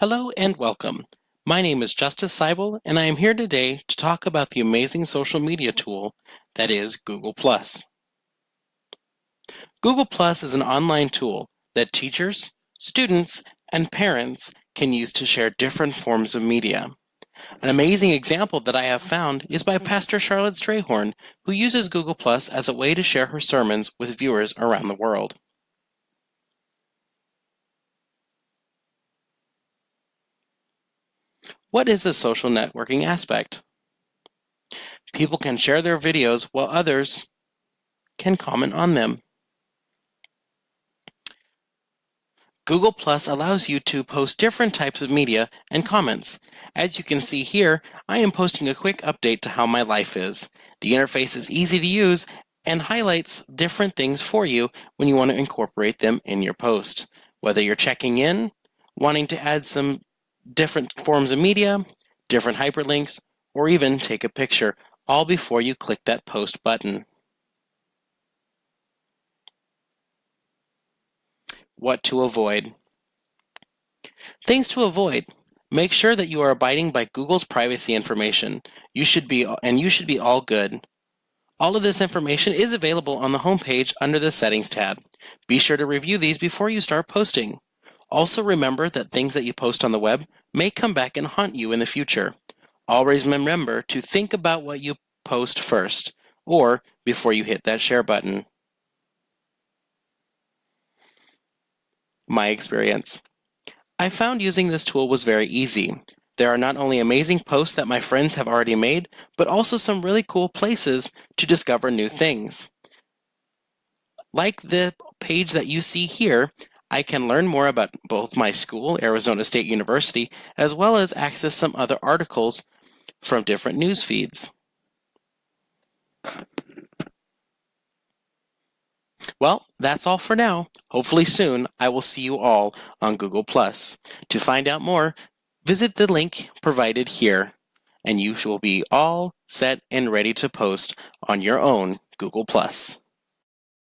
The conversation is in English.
Hello and welcome. My name is Justice Seibel, and I am here today to talk about the amazing social media tool that is Google+. Google+ is an online tool that teachers, students, and parents can use to share different forms of media. An amazing example that I have found is by Pastor Charlotte Strayhorn, who uses Google+ as a way to share her sermons with viewers around the world. What is the social networking aspect? People can share their videos while others can comment on them. Google Plus allows you to post different types of media and comments. As you can see here, I am posting a quick update to how my life is. The interface is easy to use and highlights different things for you when you want to incorporate them in your post. Whether you're checking in, wanting to add some different forms of media, different hyperlinks, or even take a picture, all before you click that post button. What to avoid? Things to avoid. Make sure that you are abiding by Google's privacy information. You should be all good. All of this information is available on the homepage under the Settings tab. Be sure to review these before you start posting. Also remember that things that you post on the web may come back and haunt you in the future. Always remember to think about what you post first, or before you hit that share button. My experience. I found using this tool was very easy. There are not only amazing posts that my friends have already made, but also some really cool places to discover new things. Like the page that you see here, I can learn more about both my school, Arizona State University, as well as access some other articles from different news feeds. Well, that's all for now. Hopefully soon I will see you all on Google+. To find out more, visit the link provided here, and you will be all set and ready to post on your own Google+.